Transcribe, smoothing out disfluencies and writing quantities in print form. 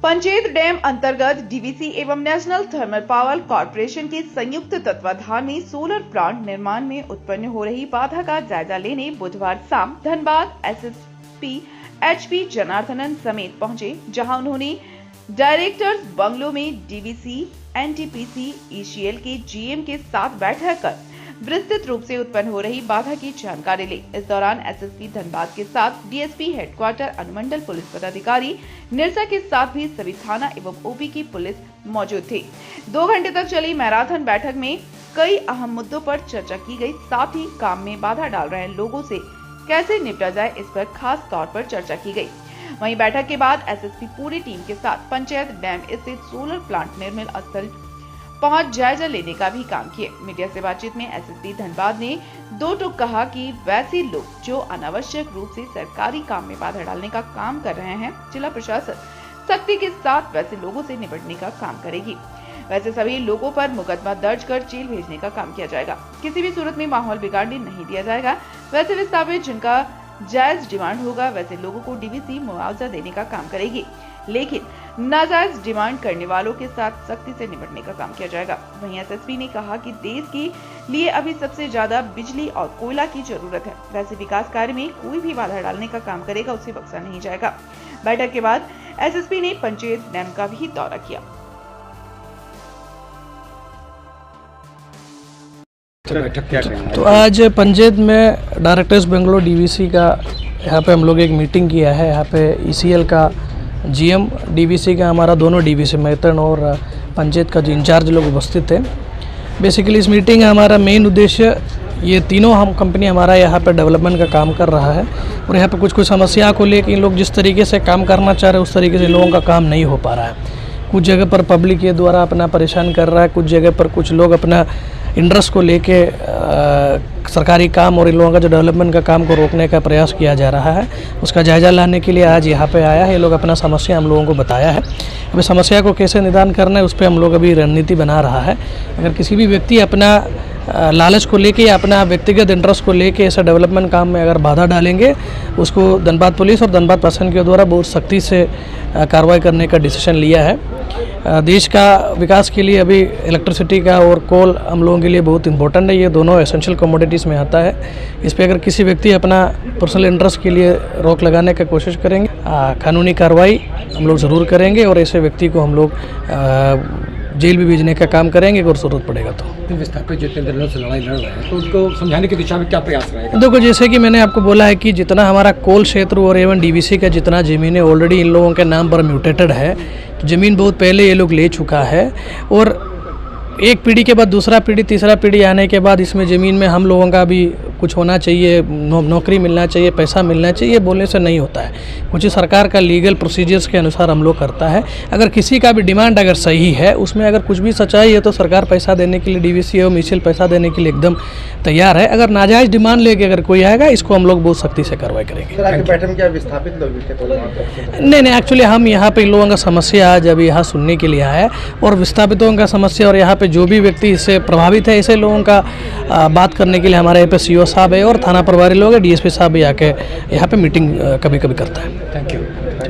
Panchet dam अंतर्गत DVC एवं national thermal power corporation के संयुक्त तत्वाधान में सोलर प्लांट निर्माण में उत्पन्न हो रही बाधा का जायजा लेने बुधवार शाम धनबाद एसएसपी एचपी जनार्दनन समेत पहुंचे, जहां उन्होंने डायरेक्टर्स बंगलो में डीवीसी एनटीपीसी ईसीएल के जीएम के साथ बैठक कर विस्तृत रूप से उत्पन्न हो रही बाधा की जानकारी ली। इस दौरान एसएसपी धनबाद के साथ डीएसपी हेडक्वार्टर अनुमंडल पुलिस पदाधिकारी निरसा के साथ भी सभी थाना एवं ओपी की पुलिस मौजूद थी। 2 घंटे तक चली मैराथन बैठक में कई अहम मुद्दों पर चर्चा की गई। साथ ही काम में बाधा डाल रहे लोगों से कैसे निपटा जाए, इस पर खास तौर पर चर्चा की गई। वहीं बैठक के बाद एसएसपी पूरी टीम के साथ पंचायत डैम स्थित सोलर प्लांट निर्माण स्थल पहुंच जायजा लेने का भी काम किए। मीडिया से बातचीत में एसएसपी धनबाद ने 2 टूक कहा कि वैसे लोग जो अनावश्यक रूप से सरकारी काम में बाधा डालने का काम कर रहे हैं, जिला प्रशासन सख्ती के साथ वैसे लोगों से निपटने का काम करेगी। वैसे सभी लोगों पर मुकदमा दर्ज कर जेल भेजने का काम किया जाएगा। किसी भी सूरत में माहौल बिगाड़ने नहीं दिया जाएगा। वैसे विस्थापित जिनका जायज डिमांड होगा, वैसे लोगों को डीवीसी मुआवजा देने का काम करेगी, लेकिन नाजायज डिमांड करने वालों के साथ सख्ती से निपटने का काम किया जाएगा। वहीं एसएसपी ने कहा कि देश के लिए अभी सबसे ज्यादा बिजली और कोयला की जरूरत है। वैसे विकास कार्य में कोई भी बाधा डालने का काम करेगा, उसे बख्शा नहीं जाएगा। बैठक के बाद एसएसपी ने पंचायत डैम का भी दौरा किया। तो आज पंचायत में डायरेक्टर्स बेंगलोर डीवीसी का यहाँ पे हम लोग एक मीटिंग किया है। यहाँ पे ईसीएल का जीएम, डीवीसी का हमारा दोनों डीवीसी मैतन और पंचायत का जो इंचार्ज लोग उपस्थित थे। बेसिकली इस मीटिंग का हमारा मेन उद्देश्य, ये तीनों हम कंपनी हमारा यहाँ पे डेवलपमेंट का काम कर रहा है और यहाँ पे कुछ समस्या को लेकर इन लोग जिस तरीके से काम करना चाह रहे हैं उस तरीके से इन लोगों का काम नहीं हो पा रहा है। कुछ जगह पर पब्लिक के द्वारा अपना परेशान कर रहा है, कुछ जगह पर कुछ लोग अपना इंटरेस्ट को लेके सरकारी काम और इन लोगों का जो डेवलपमेंट का काम को रोकने का प्रयास किया जा रहा है। उसका जायजा लाने के लिए आज यहाँ पे आया है। ये लोग अपना समस्या हम लोगों को बताया है। अभी समस्या को कैसे निदान करना है उस पर हम लोग अभी रणनीति बना रहा है। अगर किसी भी व्यक्ति अपना लालच को लेके या अपना व्यक्तिगत इंटरेस्ट को लेके ऐसा डेवलपमेंट काम में अगर बाधा डालेंगे, उसको धनबाद पुलिस और धनबाद प्रशासन के द्वारा बहुत सख्ती से कार्रवाई करने का डिसीजन लिया है। देश का विकास के लिए अभी इलेक्ट्रिसिटी का और कोल हम लोगों के लिए बहुत इंपॉर्टेंट है। ये दोनों एसेंशियल कमोडिटीज़ में आता है। इस पर अगर किसी व्यक्ति अपना पर्सनल इंटरेस्ट के लिए रोक लगाने की कोशिश करेंगे, कानूनी कार्रवाई हम लोग ज़रूर करेंगे और ऐसे व्यक्ति को हम लोग जेल भी भेजने का काम करेंगे अगर जरूरत पड़ेगा तो। विस्थापित जितने दिनों से लड़ाई लड़ रहे हैं तो उनको समझाने की दिशा में क्या प्रयास रहेगा? देखो, जैसे कि मैंने आपको बोला है कि जितना हमारा कोल क्षेत्र और एवं डीवीसी का जितना ज़मीन है ऑलरेडी इन लोगों के नाम पर म्यूटेटेड है। ज़मीन बहुत पहले ये लोग ले चुका है और एक पीढ़ी के बाद दूसरा पीढ़ी, तीसरा पीढ़ी आने के बाद इसमें ज़मीन में हम लोगों का भी कुछ होना चाहिए, नौकरी मिलना चाहिए, पैसा मिलना चाहिए, बोलने से नहीं होता है। कुछ सरकार का लीगल प्रोसीजर्स के अनुसार हम लोग करता है। अगर किसी का भी डिमांड अगर सही है, उसमें अगर कुछ भी सच्चाई है तो सरकार पैसा देने के लिए, डीवीसी एवं ईसीएल पैसा देने के लिए एकदम तैयार है। अगर नाजायज़ डिमांड लेके अगर कोई आएगा, इसको हम लोग बहुत सख्ती से कार्रवाई करेंगे। नहीं, एक्चुअली हम यहाँ पे इन लोगों का समस्या आज अभी यहाँ सुनने के लिए आए और विस्थापितों का समस्या और यहाँ पे जो भी व्यक्ति इससे प्रभावित है ऐसे लोगों का बात करने के लिए हमारे यहाँ पे सीओ साहब है और थाना प्रभारी लोग है, डीएसपी साहब भी आके यहाँ पे मीटिंग कभी कभी करता है। Thank you.